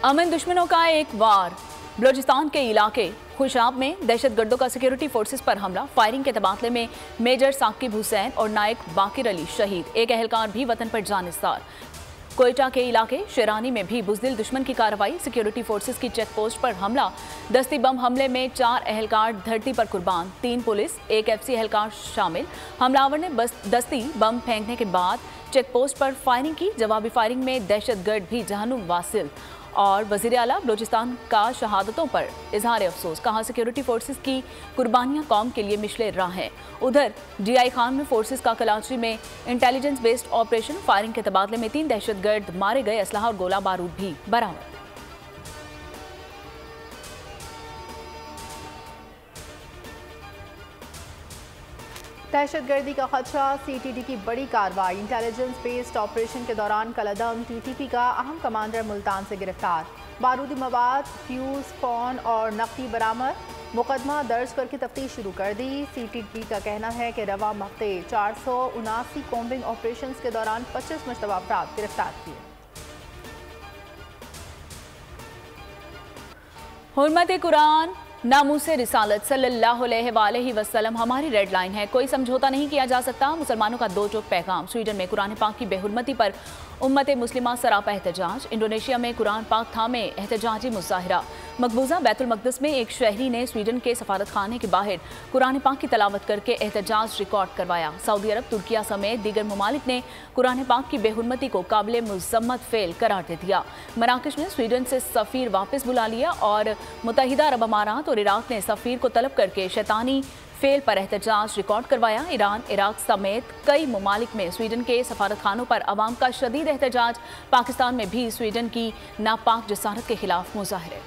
अमन दुश्मनों का एक वार। बलूचिस्तान के इलाके खुशाब में दहशतगर्दों का सिक्योरिटी फोर्सेस पर हमला। फायरिंग के तबादले में मेजर साकिब हुसैन और नायक बाकिर अली शहीद। एक एहलकार भी वतन पर जानिसार। कोयटा के इलाके शेरानी में भी बुजदिल दुश्मन की कार्रवाई। सिक्योरिटी फोर्सेस की चेक पोस्ट पर हमला। दस्ती बम हमले में 4 एहलकार धरती पर कुर्बान, 3 पुलिस, 1 FC एहलकार शामिल। हमलावर ने दस्ती बम फेंकने के बाद चेक पोस्ट पर फायरिंग की। जवाबी फायरिंग में दहशतगर्द भी जहन्नुम वासिल। और वज़ीर आला बलूचिस्तान का शहादतों पर इजहार अफसोस। कहा सिक्योरिटी फोर्सेस की कुर्बानियां कौम के लिए मिशले राह हैं। उधर DI खान में फोर्सेस का कराची में इंटेलिजेंस बेस्ड ऑपरेशन। फायरिंग के तबादले में 3 दहशतगर्द मारे गए। असलहा और गोला बारूद भी बरामद। दहशतगर्दी का खदशा, CTD की बड़ी कार्रवाई। इंटेलिजेंस बेस्ड ऑपरेशन के दौरान कलदम TTP का अहम कमांडर मुल्तान से गिरफ्तार। बारूदी मवाद, फ्यूज, फोन और नकदी बरामद। मुकदमा दर्ज करके तफ्तीश शुरू कर दी। CTD का कहना है कि रवा हफ्ते 479 कॉम्बिंग ऑपरेशन के दौरान 25 मुश्तबा अफराद गिरफ्तार किए। हुर्मत कुरान, नामूसे रिसालत सल्लल्लाहु अलैहि वसल्लम हमारी रेड लाइन है। कोई समझौता नहीं किया जा सकता। मुसलमानों का दो टोक पैगाम। स्वीडन में कुरान पाक की बेहुरमती पर उम्मत मुस्लिमा सरापा एहतजाज। इंडोनेशिया में कुरान पाक थामे एहतजाजी मुजाहिरा। मकबूजा बैतुल मक़दस में एक शहरी ने स्वीडन के सफारत खाने के बाहर कुरान पाक की तलावत करके एहतजाज रिकॉर्ड करवाया। सऊदी अरब, तुर्किया समेत दीगर ममालिक ने कुरान पाक की बेहुरमती को काबिल मुज़म्मत फेल करार दे दिया। मराकश ने स्वीडन से सफ़ीर वापस बुला लिया और मुत्तहिदा अरब अमारात और इराक ने सफ़ीर को तलब करके शैतानी फेल पर एहतजाज रिकॉर्ड करवाया। ईरान, इराक समेत कई ममालिक में स्वीडन के सफारत खानों पर अवाम का शदीद एहतजाज। पाकिस्तान में भी स्वीडन की नापाक जसारत के खिलाफ मुजाहरे।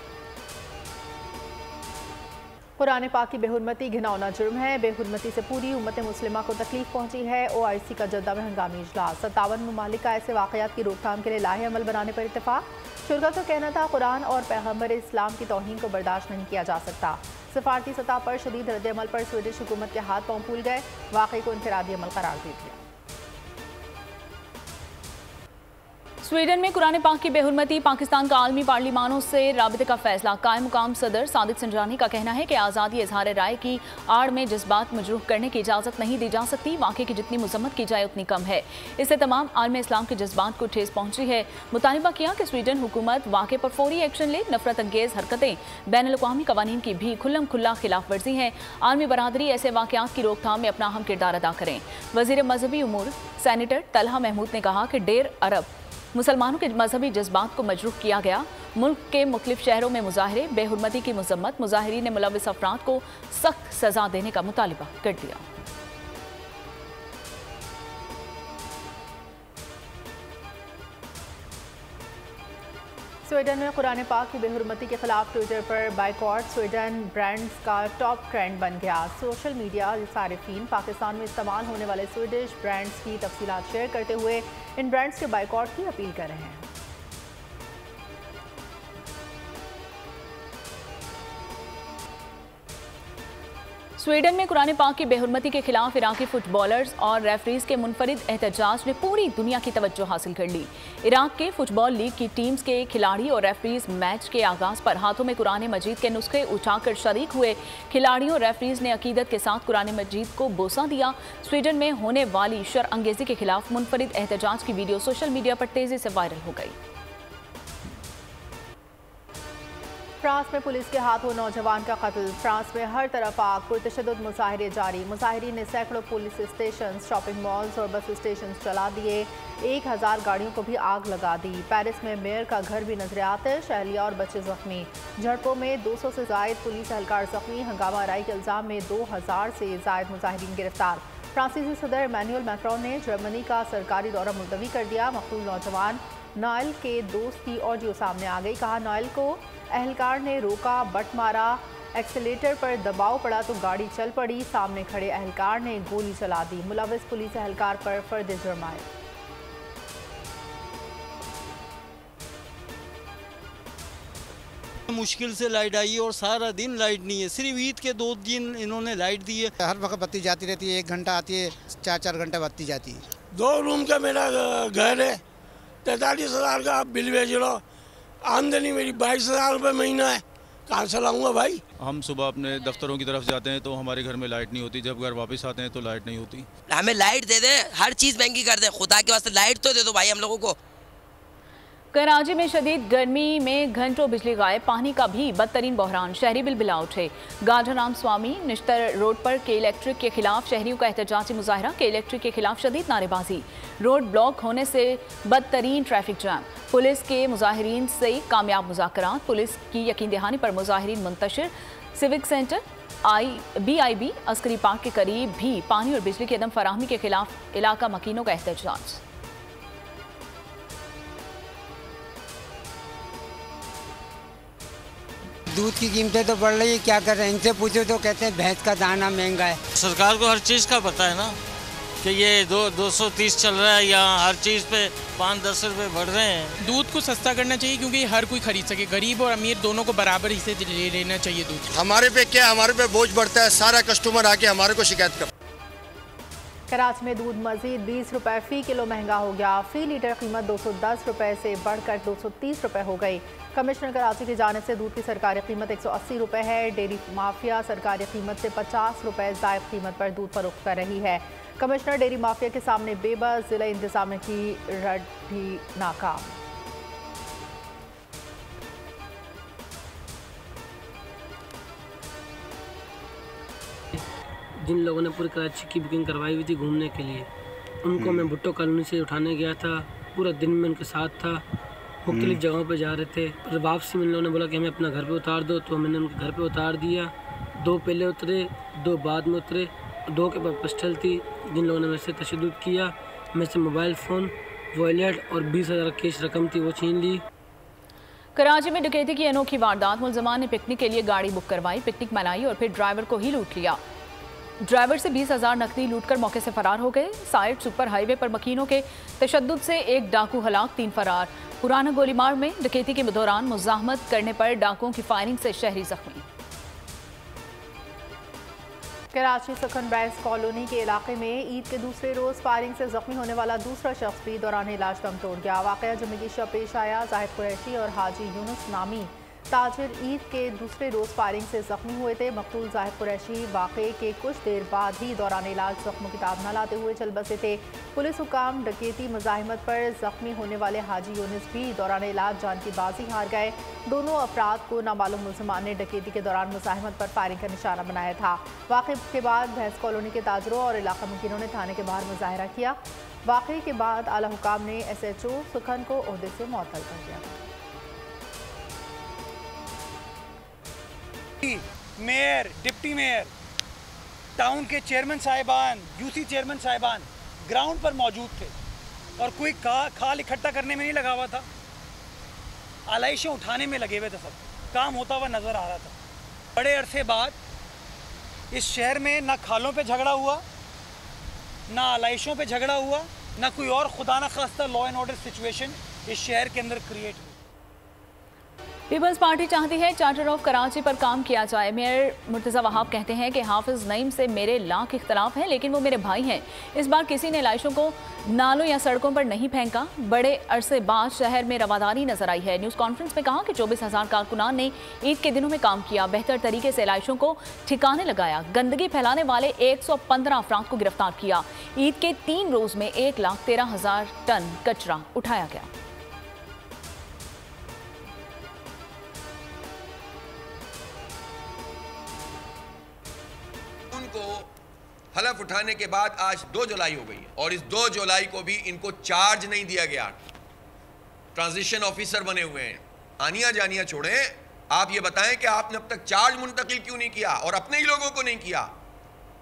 कुरान पाक की बेहुरमती घिनौना जुर्म है। बेहुरमती से पूरी उम्मत मुस्लिमा को तकलीफ पहुंची है। OIC का जद्दा में हंगामी इजलास। 57 ममालिक का ऐसे वाक़यात की रोकथाम के लिए लाहे अमल बनाने पर इत्तेफाक। शुरा का कहना था कुरान और पैगम्बर इस्लाम की तौहीन को बर्दाश्त नहीं किया जा सकता। सफारती सतह पर शदीद रद्द-ए-अमल पर स्वीडिश हुकूमत के हाथ पांव फूल गए। वाक़े को इनफरादी अमल करार दे दिया। स्वीडन में कुरान पाक की बेहुरमती। पाकिस्तान का आलमी पार्लिमानों से राबिते का फैसला। कायम मुकाम सदर सादिक संजरानी का कहना है कि आज़ादी इजहार राय की आड़ में जज्बात मजरूह करने की इजाज़त नहीं दी जा सकती। वाक़े की जितनी मजम्मत की जाए उतनी कम है। इससे तमाम आलमी इस्लाम के जज्बात को ठेस पहुंची है। मुतालिबा किया कि स्वीडन हुकूमत वाक़े पर फौरी एक्शन ले। नफरत अंगेज़ हरकतें बैनुल-अक़वामी कवानीन की भी खुल्लम खुल्ला खिलाफ वर्जी हैं। आलमी बरादरी ऐसे वाक़यात की रोकथाम में अपना अहम किरदार अदा करें। वज़ीर मजहबी उमूर सेनेटर तलहा महमूद ने कहा कि डेर अरब मुसलमानों के मजहबी जज्बात को मजरूह किया गया। मुल्क के मुख्तलिफ शहरों में मुजाहरे। बेहुरमती की मजम्मत। मुजाहिरीन ने मुलव्विस अफराद को सख्त सजा देने का मुतालिबा कर दिया। स्वीडन में कुरान पाक की बेहुरमती के खिलाफ ट्विटर पर बाइकॉट। स्वीडन ब्रांड्स का टॉप ट्रेंड बन गया। सोशल मीडिया सारिफीन पाकिस्तान में इस्तेमाल होने वाले स्वीडिश ब्रांड्स की तफसीलात शेयर करते हुए इन ब्रांड्स के बाइकॉट की अपील कर रहे हैं। स्वीडन में कुरान पाक की बेहुरमती के खिलाफ इराकी फुटबॉलर्स और रेफरीज के मुनफरिद एहतजाज ने पूरी दुनिया की तवज्जो हासिल कर ली। इराक के फुटबॉल लीग की टीम्स के खिलाड़ी और रेफरीज मैच के आगाज पर हाथों में कुरान मजीद के नुस्खे उठाकर शरीक हुए। खिलाड़ियों और रेफरीज ने अकीदत के साथ कुरान मजीद को बोसा दिया। स्वीडन में होने वाली शरअंगेजी के खिलाफ मुनफरिद एहतजाज की वीडियो सोशल मीडिया पर तेजी से वायरल हो गई। फ्रांस में पुलिस के हाथों नौजवान का कत्ल। फ्रांस में हर तरफ आग, पुरतशद्दुद मुजाहिरे जारी। मुजाहिरीन ने सैकड़ों पुलिस स्टेशन, शॉपिंग मॉल्स और बस स्टेशन जला दिए। 1000 गाड़ियों को भी आग लगा दी। पेरिस में मेयर का घर भी नजर आतिश। अहलिया और बच्चे जख्मी। झड़पों में 200 से जायद पुलिस एहलकार जख्मी। हंगामा आराई के इल्जाम में 2000 से जायद मुजाहिरीन गिरफ्तार। फ्रांसीसी सदर इमैनुअल मैक्रोन ने जर्मनी का सरकारी दौरा मुलतवी कर दिया। मकतूल नौजवान नॉयल के दोस्त की ऑडियो सामने आ गई। कहा नॉयल को एहलकार ने रोका, बट मारा, एक्सीलेटर पर दबाव पड़ा तो गाड़ी चल पड़ी। सामने खड़े एहलकार ने गोली चला दी। मुलव्विस पुलिस एहलकार पर फर्द जुर्म आए। मुश्किल से लाइट आई और सारा दिन लाइट नहीं है। सिर्फ ईद के 2 दिन इन्होंने लाइट दी है। हर वक्त बत्ती जाती रहती है। 1 घंटा आती है, 4-4 घंटा बत्ती जाती है। 2 रूम का मेरा घर है। 43,000 का आप बिल भेज लो। आमदनी मेरी 22,000 रुपये महीना है, कहाँ से लाऊंगा भाई। हम सुबह अपने दफ्तरों की तरफ जाते हैं तो हमारे घर में लाइट नहीं होती, जब घर वापस आते हैं तो लाइट नहीं होती। हमें लाइट दे दे, हर चीज़ महंगी कर दे, खुदा के वास्ते लाइट तो दे दो भाई हम लोगों को। कराची में शदीद गर्मी में घंटों बिजली गायब, पानी का भी बदतरीन बहरान, शहरी बिलबिला उठे। गाढ़ा राम स्वामी निश्तर रोड पर के इलेक्ट्रिक के खिलाफ शहरियों का एहतजाजी मुजाहरा, के इलेक्ट्रिक के खिलाफ शदीद नारेबाजी, रोड ब्लॉक होने से बदतरीन ट्रैफिक जैम, पुलिस के मुजाहिरीन से कामयाब मुज़ाकरात, पुलिस की यकीन दहानी पर मुजाहिरीन मुंतशिर, civic centre BIB Askari park के करीब भी पानी और बिजली की अदम फराहमी के खिलाफ इलाका मकीनों का एहतजाज। दूध की कीमतें तो बढ़ रही है, क्या कर रहे हैं, इनसे पूछो तो कहते हैं भैंस का दाना महंगा है। सरकार को हर चीज़ का पता है ना कि ये 230 चल रहा है, या हर चीज़ पे 5-10 रुपए बढ़ रहे हैं। दूध को सस्ता करना चाहिए क्योंकि हर कोई खरीद सके, गरीब और अमीर दोनों को बराबर हिस्से ले लेना चाहिए दूध। हमारे पे क्या, हमारे पे बोझ बढ़ता है, सारा कस्टमर आके हमारे को शिकायत कर। कराची में दूध मजीद 20 रुपये फ़ी किलो महंगा हो गया, फ़ी लीटर कीमत 210 रुपये से बढ़कर 230 रुपये हो गई। कमिश्नर कराची की जानिब से दूध की सरकारी कीमत 180 रुपये है। डेयरी माफिया सरकारी कीमत से 50 रुपये ज़ायद कीमत पर दूध फरोख्त कर रही है। कमिश्नर डेयरी माफिया के सामने बेबस, जिला इंतजामिया की रड्डी नाकाम। जिन लोगों ने पूरी कराची की बुकिंग करवाई हुई थी घूमने के लिए, उनको मैं भुट्टो कॉलोनी से उठाने गया था, पूरा दिन में उनके साथ था, मुख्तलिफ जगहों पे जा रहे थे। और वापसी में इन लोगों ने बोला कि हमें अपना घर पे उतार दो, तो मैंने उनके घर पे उतार दिया। 2 पहले उतरे, 2 बाद में उतरे, 2 के बाद पिस्टल थी। जिन लोगों ने मेरे से तशद्दुद किया, मेरे से मोबाइल फ़ोन, वॉलेट और 20,000 कैश रकम थी वो छीन ली। कराची में डकैती की अनोखी वारदात, मुलजमान ने पिकनिक के लिए गाड़ी बुक करवाई, पिकनिक मनाई और फिर ड्राइवर को ही लूट लिया। ड्राइवर से 20,000 नकदी लूटकर मौके से फरार हो गए। साइड सुपर हाईवे पर मकीनों के तशद्दुद से एक डाकू हलाक, 3 फरार। पुराना गोलीमार में डकैती के दौरान मुजाहमत करने पर डाकुओं की फायरिंग से शहरी जख्मी। कराची सुखन ब्राइस कॉलोनी के इलाके में ईद के दूसरे रोज़ फायरिंग से जख्मी होने वाला दूसरा शख्स भी दौरान इलाज दम तोड़ गया। वाक़या जुमे की शब पेश आया। जाहिद कुरैशी और हाजी यूनुस नामी ताजिर ईद के दूसरे रोज़ फायरिंग से जख्मी हुए थे। मकतूल जाहिद कुरैशी वाक़े के कुछ देर बाद ही दौरान इलाज जख्मों की ताब न लाते हुए चल बसे थे। पुलिस हुकाम डकैती मुजाहिमत पर जख्मी होने वाले हाजी यूनुस भी दौरान इलाज जान की बाजी हार गए। दोनों अफराद को नामालूम मुलजमान ने डकैती के दौरान मुजाहिमत पर फायरिंग का निशाना बनाया था। वाक़े के बाद भैंस कॉलोनी के ताजरों और इलाका मुकीनों ने थाने के बाहर मुजाहरा किया। वाक़े के बाद आला हुकाम ने SHO सुखन को ओहदे से मुअत्तल कर दिया। मेयर, डिप्टी मेयर, टाउन के चेयरमैन साहिबान, UC चेयरमैन साहिबान ग्राउंड पर मौजूद थे और कोई खाल इकट्ठा करने में नहीं लगा हुआ था, आलाइशें उठाने में लगे हुए थे। सब काम होता हुआ नज़र आ रहा था। बड़े अरसे बाद इस शहर में ना खालों पे झगड़ा हुआ, ना आलाइशों पे झगड़ा हुआ, ना कोई और खुदा न खास्ता लॉ एंड ऑर्डर सिचुएशन इस शहर के अंदर क्रिएट हुई। पीपल्स पार्टी चाहती है चार्टर ऑफ कराची पर काम किया जाए। मेयर मुर्तज़ा वहाब कहते हैं कि हाफिज नईम से मेरे लाख इख्तलाफ हैं, लेकिन वो मेरे भाई हैं। इस बार किसी ने लाशों को नालों या सड़कों पर नहीं फेंका। बड़े अरसे बाद शहर में रवादारी नजर आई है। न्यूज़ कॉन्फ्रेंस में कहा कि 24,000 कारकुनान ने ईद के दिनों में काम किया, बेहतर तरीके से लाशों को ठिकाने लगाया, गंदगी फैलाने वाले 115 अफराद को गिरफ्तार किया। ईद के 3 रोज में 1,13,000 टन कचरा उठाया गया। को हलफ उठाने के बाद आज 2 जुलाई हो गई है और इस 2 जुलाई को भी इनको चार्ज नहीं दिया गया। ट्रांजिशन ऑफिसर बने हुए हैं, आनिया जानिया छोड़े। आप ये बताएं कि आपने अब तक चार्ज मुंतकिल क्यों नहीं किया और अपने ही लोगों को नहीं किया।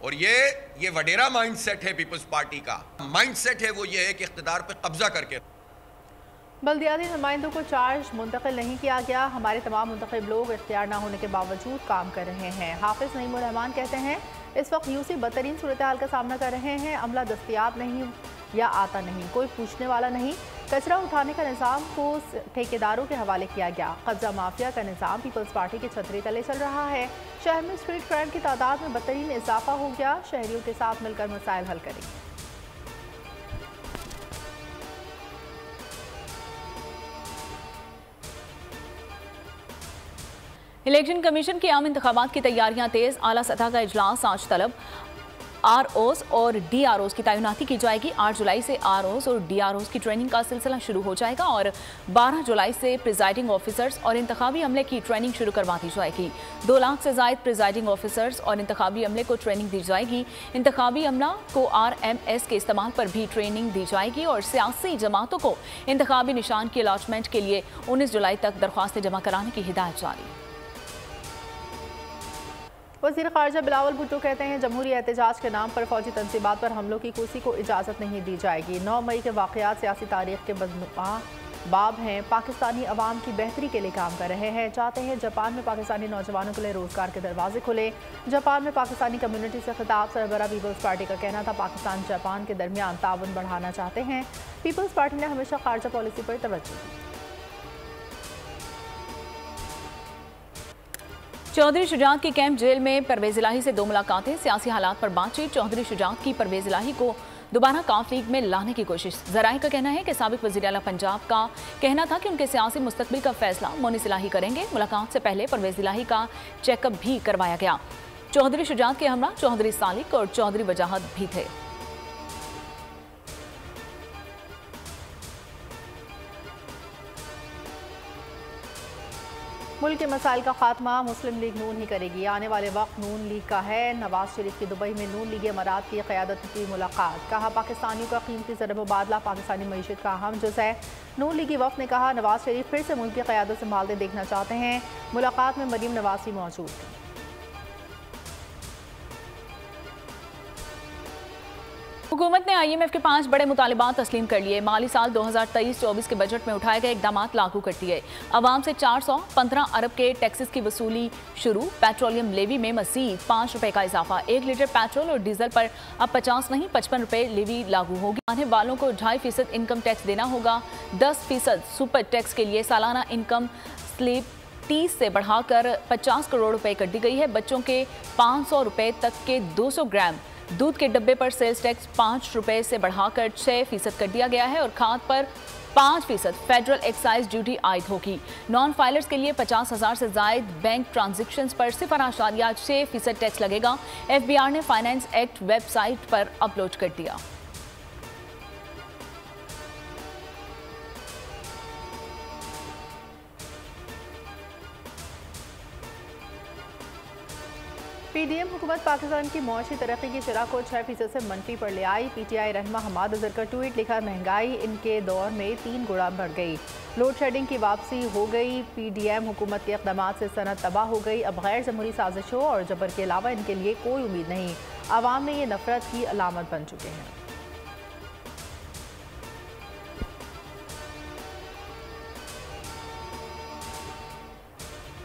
और ये वडेरा माइंडसेट है पीपल्स पार्टी का। माइंडसेट है वो ये है कि इख्तिदार पे कब्जा करके। बल्दियाती नुमाइंदों को चार्ज मुंतकिल नहीं किया गया। हमारे तमाम मुंतखब लोग इख्तियार न होने के बावजूद काम कर रहे हैं। हाफिज नईमुर रहमान कहते हैं इस वक्त यूसी बदतरीन सूरत हाल का सामना कर रहे हैं। अमला दस्तयाब नहीं या आता नहीं, कोई पूछने वाला नहीं। कचरा उठाने का निज़ाम को ठेकेदारों के हवाले किया गया। कब्जा माफिया का निज़ाम पीपल्स पार्टी के छतरी तले चल रहा है। शहर में स्ट्रीट क्राइम की तादाद में बदतरीन इजाफा हो गया। शहरियों के साथ मिलकर मसाइल हल करेंगे। इलेक्शन कमीशन की आम इंतखाबात की तैयारियां तेज। आला सतह का इजलास आज तलब। आरओज और डीआरओज की तैनाती की जाएगी। 8 जुलाई से आरओज और डीआरओज की ट्रेनिंग का सिलसिला शुरू हो जाएगा और 12 जुलाई से प्रिजाइडिंग ऑफिसर्स और इंतखाबी अमले की ट्रेनिंग शुरू करवा दी जाएगी। 2 लाख से जायद प्रिजाइडिंग ऑफिसर्स और इंतखाबी अमले को ट्रेनिंग दी जाएगी। इंतखाबी अमला को RMS के इस्तेमाल पर भी ट्रेनिंग दी जाएगी और सियासी जमातों को इंतखाबी निशान की अलॉटमेंट के लिए 19 जुलाई तक दरख्वास्तें जमा कराने की हिदायत जारी। वज़ीर ख़ारजा बिलावल भुट्टो कहते हैं जमहूरी एहतजाज के नाम पर फौजी तंसीबात पर हमलों की किसी को इजाज़त नहीं दी जाएगी। 9 मई के वाक़यात सियासी तारीख के बदनुमा बाब हैं। पाकिस्तानी अवाम की बेहतरी के लिए काम कर रहे हैं। चाहते हैं जापान में पाकिस्तानी नौजवानों के लिए रोज़गार के दरवाजे खुले। जापान में पाकिस्तानी कम्युनिटी से खिताब। सरबराह पीपल्स पार्टी का कहना था पाकिस्तान जापान के दरमियान ताउन बढ़ाना चाहते हैं। पीपल्स पार्टी ने हमेशा ख़ारजा पॉलिसी पर तवज्जो दी। चौधरी शुजात की कैंप जेल में परवेज़ इलाही से 2 मुलाकातें। सियासी हालात पर बातचीत। चौधरी शुजात की परवेज़ इलाही को दोबारा काफ लीग में लाने की कोशिश। ज़राए का कहना है कि साबिक वज़ीर आला पंजाब का कहना था कि उनके सियासी मुस्तकबिल का फैसला मोनिस इलाही करेंगे। मुलाकात से पहले परवेज़ इलाही का चेकअप भी करवाया गया। चौधरी शुजात के हमरा चौधरी सालिक और चौधरी वजाहत भी थे। मुल्क के मसाइल का खात्मा मुस्लिम लीग नून ही करेगी। आने वाले वक्त नून लीग का है। नवाज शरीफ की दुबई में नून लीग इमारात की क़यादत की मुलाकात। कहा पाकिस्तानियों का कीमती ज़र मुबादला पाकिस्तानी मईशत का अहम जुज़ है। नून लीगी वफ़द ने कहा नवाज शरीफ फिर से मुल्क की क़यादत संभालते देखना चाहते हैं। मुलाकात में मरीम नवाज भी मौजूद थी। हुकूमत ने IMF के 5 बड़े मुतालिबात तस्लीम कर लिए। माली साल 2023-24 के बजट में उठाए गए इक़दामात लागू कर दिए। आवाम से 415 अरब के टैक्सेस की वसूली शुरू। पेट्रोलियम लेवी में मज़ीद 5 रुपए का इजाफा। 1 लीटर पेट्रोल और डीजल पर अब 50 नहीं 55 रुपए लेवी लागू होगी। आने वालों को 2.5% इनकम टैक्स देना होगा। 10% सुपर टैक्स के लिए सालाना इनकम स्लैब 30 से बढ़ाकर 50 करोड़ रुपए कर दी गई है। बच्चों के 500 रुपए तक के 200 ग्राम दूध के डब्बे पर सेल्स टैक्स 5 रुपए से बढ़ाकर 6% कर दिया गया है और खाद पर 5% फेडरल एक्साइज ड्यूटी आयद होगी। नॉन फाइलर्स के लिए 50,000 से जायद बैंक ट्रांजेक्शन्स पर 0.6% टैक्स लगेगा। FBR ने फाइनेंस एक्ट वेबसाइट पर अपलोड कर दिया। PDM हुकूमत पाकिस्तान की मौशी तरक्की की शरह को 6% से मनफी पर ले आई। PTI रहनमा हमाद अजहर का ट्वीट लिखा महंगाई इनके दौर में 3 गुना बढ़ गई। लोड शेडिंग की वापसी हो गई। PDM हुकूमत के इक़दाम से सनत तबाह हो गई। अब गैर जमहूरी साजिशों और जबर के अलावा इनके लिए कोई उम्मीद नहीं। आवाम में ये नफरत की अलामत बन चुके हैं।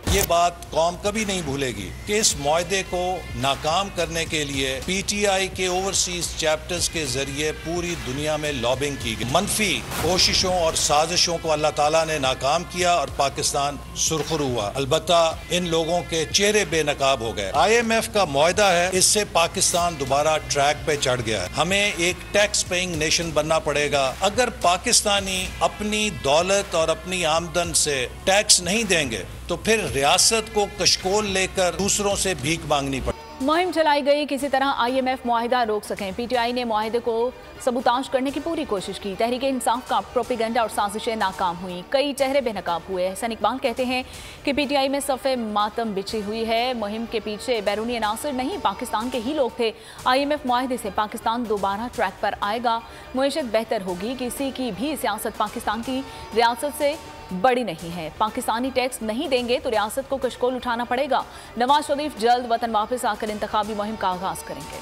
ये बात कौम कभी नहीं भूलेगी कि इस मुआहदे को नाकाम करने के लिए PTI के ओवरसीज चैप्टर्स के जरिए पूरी दुनिया में लॉबिंग की गई। मनफी कोशिशों और साजिशों को अल्लाह ताला ने नाकाम किया और पाकिस्तान सुरखरू हुआ। अलबत्ता इन लोगों के चेहरे बेनकाब हो गए। IMF का मुआहदा है, इससे पाकिस्तान दोबारा ट्रैक पे चढ़ गया है। हमें एक टैक्स पेइंग नेशन बनना पड़ेगा। अगर पाकिस्तानी अपनी दौलत और अपनी आमदन से टैक्स नहीं देंगे तो फिर रियासत को कशकोल लेकर दूसरों से भीख मांगनी पड़े। मुहिम चलाई गई, किसी तरह IMF मुआहिदा रोक सकें। PTI ने मुआहिदे को सबूताज करने की पूरी कोशिश की। तहरीक इंसाफ का प्रोपेगेंडा और साजिशें नाकाम हुई। कई चेहरे बेनकाब हुए। हसन इकबाल कहते हैं कि PTI में सफ़े मातम बिछी हुई है। मुहिम के पीछे बैरूनी अनासर नहीं, पाकिस्तान के ही लोग थे। IMF मुआहिदे से पाकिस्तान दोबारा ट्रैक पर आएगा। मुईशत बेहतर होगी। किसी की भी सियासत पाकिस्तान की रियासत से बड़ी नहीं है। पाकिस्तानी टैक्स नहीं देंगे तो रियासत को कशकोल उठाना पड़ेगा। नवाज शरीफ जल्द वतन वापस आकर इंतखाबी मुहिम का आगाज करेंगे।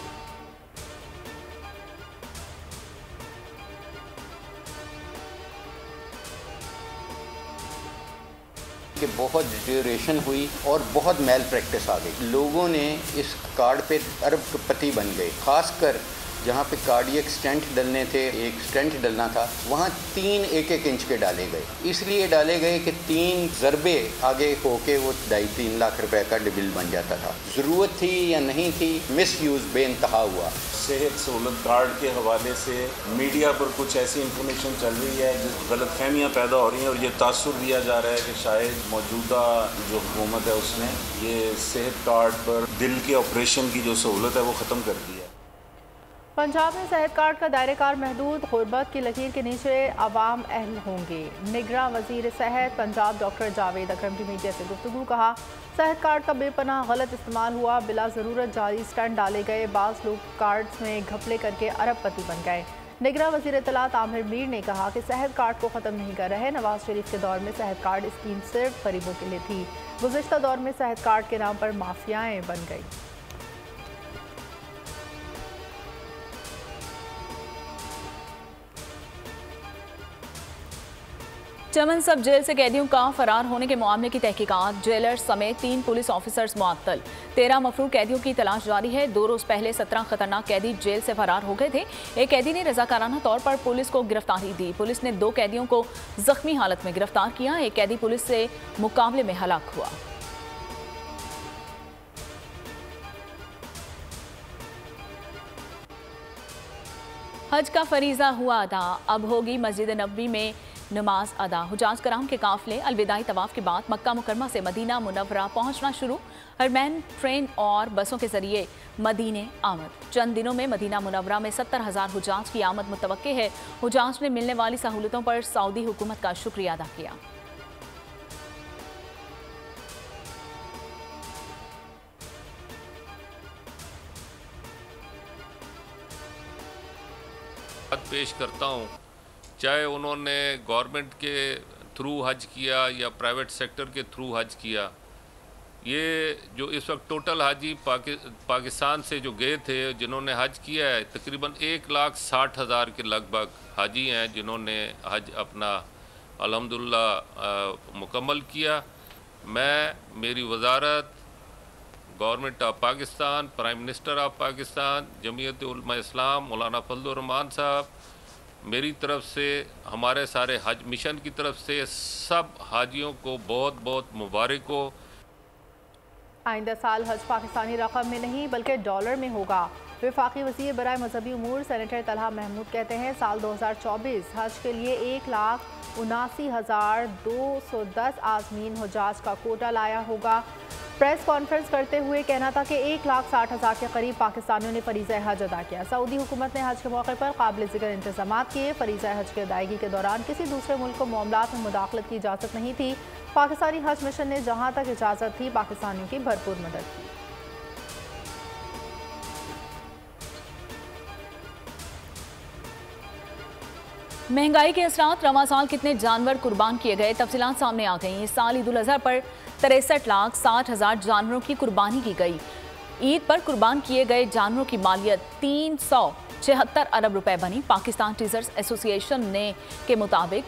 कि बहुत डिटेरियोरेशन हुई और बहुत मेल प्रैक्टिस आ गई। लोगों ने इस कार्ड पे अरबपति बन गए। खासकर जहाँ पे कार्डियक स्टेंट डलने थे, एक स्टेंट डलना था, वहाँ 3 1-1 इंच के डाले गए। इसलिए डाले गए कि 3 ज़रबे आगे होके वो 2.5-3 लाख रुपए का बिल बन जाता था। ज़रूरत थी या नहीं थी, मिस यूज़ बेइंतहा हुआ। सेहत सहूलत कार्ड के हवाले से मीडिया पर कुछ ऐसी इंफॉर्मेशन चल रही है जिस गलतफहमियाँ पैदा हो रही हैं और ये तासुर दिया जा रहा है कि शायद मौजूदा जो हुकूमत है उसने ये सेहत कार्ड पर दिल के ऑपरेशन की जो सहूलत है वो ख़त्म कर दी है। पंजाब में सेहत कार्ड का दायरेकार महदूद, गुरबत की लकीर के नीचे अवाम अहल होंगे। निगरां वज़ीर सेहत पंजाब डॉक्टर जावेद अकरम की मीडिया से गुफ्तगू। कहा, सेहत कार्ड का बेपनाह गलत इस्तेमाल हुआ, बिला ज़रूरत जाली स्टैंड डाले गए, बाज़ लोग कार्ड्स में घपले करके अरबपति बन गए। निगरां वज़ीर इत्तलात आमिर मीर ने कहा कि सेहत कार्ड को ख़त्म नहीं कर रहे। नवाज शरीफ के दौर में सेहत कार्ड स्कीम सिर्फ गरीबों के लिए थी। गुज़िश्ता दौर में सेहत कार्ड के नाम पर माफियाएँ बन गई। चमन सब जेल से कैदियों का फरार होने के मामले की तहकीकात, जेलर समेत 3 पुलिस ऑफिसर्स मुअत्तल। 13 मफरूर कैदियों की तलाश जारी है। 2 रोज पहले 17 खतरनाक कैदी जेल से फरार हो गए थे। एक कैदी ने रजाकाराना तौर पर पुलिस को गिरफ्तारी दी। पुलिस ने 2 कैदियों को जख्मी हालत में गिरफ्तार किया। एक कैदी पुलिस से मुकाबले में हलाक हुआ। हज का फरीजा हुआ अदा, अब होगी मस्जिद नबवी में नमाज अदा। हुजाज कराम के काफिले अलविदाई तवाफ के बाद मक्का मुकरमा से मदीना मुनव्वरा पहुंचना शुरू। हरमैन ट्रेन और बसों के जरिए मदीने आमद। चंद दिनों में मदीना मुनव्वरा में 70,000 हुजाज की आमद मुतवक्के है। हुजाज ने मिलने वाली सहूलतों पर सऊदी हुकूमत का शुक्रिया अदा किया। पेश करता हूँ, चाहे उन्होंने गवर्नमेंट के थ्रू हज किया या प्राइवेट सेक्टर के थ्रू हज किया, ये जो इस वक्त टोटल हाजी पाकिस्तान से जो गए थे जिन्होंने हज किया है, तकरीबन 1,60,000 के लगभग हाजी हैं जिन्होंने हज अपना अल्हम्दुलिल्लाह मुकम्मल किया। मेरी वजारत, government of Pakistan, prime minister of Pakistan, Jamiat Ulama इस्लाम मौलाना फजलुर रहमान साहब, मेरी तरफ से, हमारे सारे हज मिशन की तरफ से सब हाजियों को बहुत बहुत मुबारक हो। आइंदा साल हज पाकिस्तानी रकम में नहीं बल्कि डॉलर में होगा। वफाकी वज़ीर बराए मजहबी उमूर सेनेटर तलहा महमूद कहते हैं, साल 2024 हज के लिए 1,79,210 आज़मीन हुजाज का कोटा लाया होगा। प्रेस कॉन्फ्रेंस करते हुए कहना था कि 1,60,000 के करीब पाकिस्तानियों ने फरीज़ा हज अदा किया। सऊदी हुकूमत ने हज के मौके पर काबिल ज़िक्र इंतजाम किए। फरीज़ा हज की अदायगी के दौरान किसी दूसरे मुल्क को मामलात में मुदाखलत की इजाज़त नहीं थी। पाकिस्तानी हज मिशन ने जहाँ तक इजाज़त थी पाकिस्तानियों की भरपूर मदद की। महंगाई के असरात, रवां साल कितने जानवर कुर्बान किए गए, तफसीलात सामने आ गई। इस साल ईद उल अज़हा पर 63,60,000 जानवरों की कुर्बानी की गई। ईद पर कुर्बान किए गए जानवरों की मालियत 376 अरब रुपए बनी। पाकिस्तान टीजर्स एसोसिएशन के मुताबिक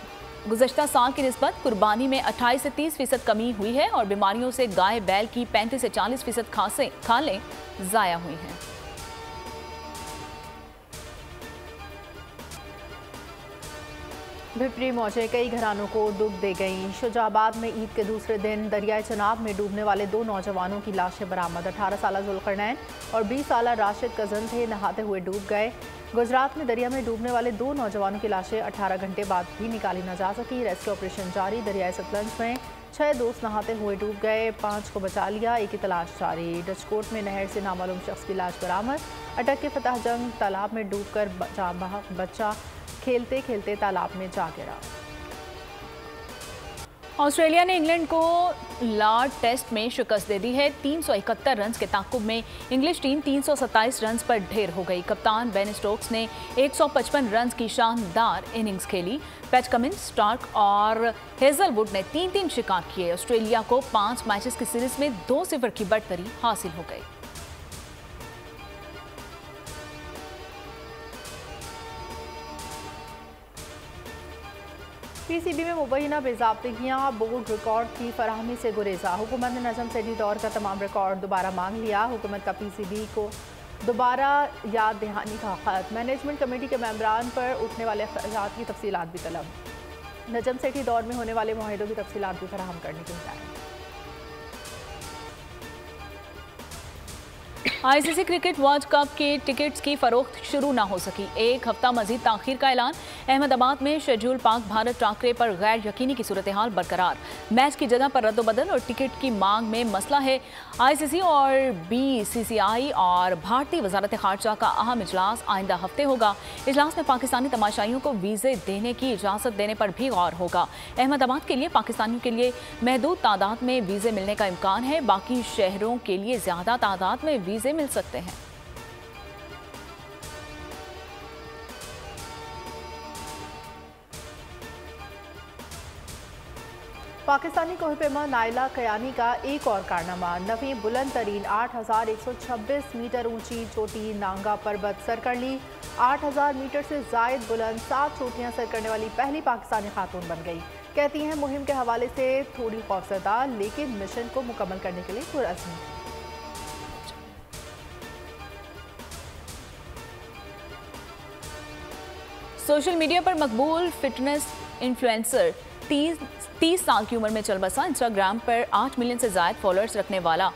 गुज़श्ता साल की निस्बत कुर्बानी में 28 से 30% कमी हुई है और बीमारियों से गाय बैल की 35 से 40% खालें ज़ाया हुई हैं। भिपरी मौजें कई घरानों को दुख दे गईं। शुजाबाद में ईद के दूसरे दिन दरियाए चनाब में डूबने वाले 2 नौजवानों की लाशें बरामद। 18 साला जुल्करनैन और 20 साला राशिद कज़न थे, नहाते हुए डूब गए। गुजरात में दरिया में डूबने वाले 2 नौजवानों की लाशें 18 घंटे बाद भी निकाली न जा सकी। रेस्क्यू ऑपरेशन जारी। दरियाए सतलंज में 6 दोस्त नहाते हुए डूब गए, 5 को बचा लिया, 1 की तलाश जारी। डचकोट में नहर से नामालूम शख्स की लाश बरामद। अटक के फतह जंग तालाब में डूबकर बच्चा खेलते खेलते तालाब में जा गिरा। ऑस्ट्रेलिया ने इंग्लैंड को लॉर्ड टेस्ट में शिकस्त दे दी है। 371 रन के ताकुब में इंग्लिश टीम 327 रन पर ढेर हो गई। कप्तान बेन स्टोक्स ने 155 रन की शानदार इनिंग्स खेली। पैट कमिंस, स्टार्क और हेजलवुड ने 3-3 शिकार किए। ऑस्ट्रेलिया को 5 मैचेस की सीरीज में 2-0 की बढ़तरी हासिल हो गई। पीसीबी में मुबैना बेज़ाब्तियाँ, बोर्ड रिकॉर्ड की फराहमी से गुरेजा। हुकूमत ने नजम सेठी दौर का तमाम रिकॉर्ड दोबारा मांग लिया। हुकूमत का पीसीबी को दोबारा याद दहानी का खत। मैनेजमेंट कमेटी के मेंबरान पर उठने वाले अखराजात की तफसीलात भी तलब। नजम सेठी दौर में होने वाले मुआहिदों की तफसीलात भी फराहम करने की हिदायत। आईसीसी क्रिकेट वर्ल्ड कप के टिकट्स की फरोख्त शुरू ना हो सकी। एक हफ्ता मजीद ताखीर का ऐलान। अहमदाबाद में शेड्यूल पाक भारत टाकरे पर गैर यकीनी की सूरत हाल बरकरार। मैच की जगह पर रद्दोबदल और टिकट की मांग में मसला है। आईसीसी और बीसीसीआई और भारतीय वजारत खारजा का अहम इजलास आइंदा हफ्ते होगा। इजलास में पाकिस्तानी तमाशाइयों को वीज़े देने की इजाज़त देने पर भी गौर होगा। अहमदाबाद के लिए पाकिस्तानियों के लिए महदूद तादाद में वीज़े मिलने का इम्कान है। बाकी शहरों के लिए ज़्यादा तादाद में वीज़े मिल सकते हैं। पाकिस्तानी कोहपेमा नाइला कयानी का एक और कारनामा। नवी बुलंद तरीन 8,126 मीटर ऊंची चोटी नांगा पर्वत सर कर ली। 8,000 मीटर से जायद बुलंद 7 चोटियां सर करने वाली पहली पाकिस्तानी खातून बन गई। कहती हैं मुहिम के हवाले से थोड़ी खौफजदा, लेकिन मिशन को मुकम्मल करने के लिए पुरअज़्म थी। सोशल मीडिया पर मकबूल फिटनेस इन्फ्लुएंसर 30 साल की उम्र में चल बसा। इंस्टाग्राम पर 8 मिलियन से ज़ायद फॉलोअर्स रखने वाला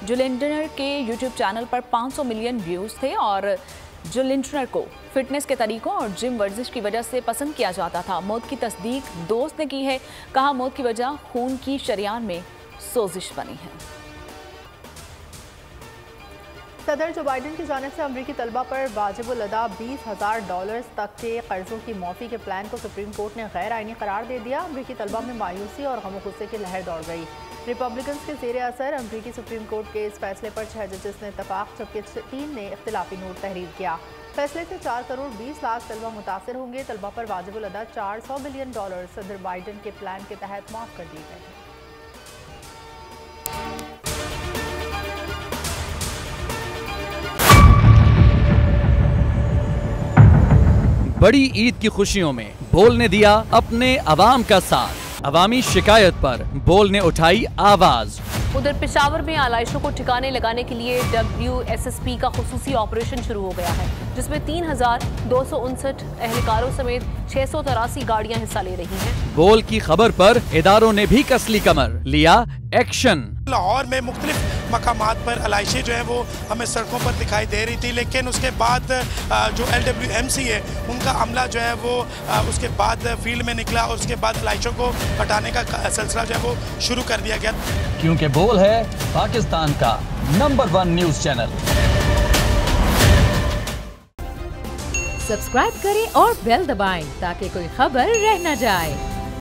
जुलिंडर के यूट्यूब चैनल पर 500 मिलियन व्यूज़ थे और जुलिंडर को फिटनेस के तरीकों और जिम वर्जिश की वजह से पसंद किया जाता था। मौत की तस्दीक दोस्त ने की है। कहा मौत की वजह खून की शरियान में सोजिश बनी है। सदर जो बाइडन की जानिब से अमरीकी तलबा पर वाजिबुल अदा $20,000 तक के कर्जों की माफ़ी के प्लान को सुप्रीम कोर्ट ने गैर आइनी करार दे दिया। अमरीकी तलबा में मायूसी और गम गुस्से की लहर दौड़ गई। रिपब्लिकन्स के ज़ेर असर अमरीकी सुप्रीम कोर्ट के इस फैसले पर 6 जजेस ने इत्तफाक, जबकि 3 ने इख्तिलाफी नोट तहरीर किया। फैसले से 4 करोड़ 20 लाख तलबा मुतासर होंगे। तलबा पर वाजिबुल अदा $400 बिलियन सदर बाइडन के प्लान के तहत माफ़ कर दिए गए थे। बड़ी ईद की खुशियों में बोल ने दिया अपने अवाम का साथ। अवामी शिकायत पर बोल ने उठाई आवाज। उधर पेशावर में आलाइशों को ठिकाने लगाने के लिए WSSP का खुसूसी ऑपरेशन शुरू हो गया है, जिसमें 3,259 एहलकारों समेत 683 गाड़ियां हिस्सा ले रही हैं। बोल की खबर पर इदारों ने भी कसली कमर, लिया एक्शन। लाहौर में मुख्तलिफ मकामात पर आलाइशें जो है वो हमें सड़कों पर दिखाई दे रही थी, लेकिन उसके बाद जो LWMC है उनका अमला जो है वो उसके बाद फील्ड में निकला और उसके बाद आलाइशों को हटाने का सिलसिला जो है वो शुरू कर दिया गया। क्योंकि बोल है पाकिस्तान का नंबर 1 न्यूज चैनल। सब्सक्राइब करें और बेल दबाएं ताकि कोई खबर रह न जाए।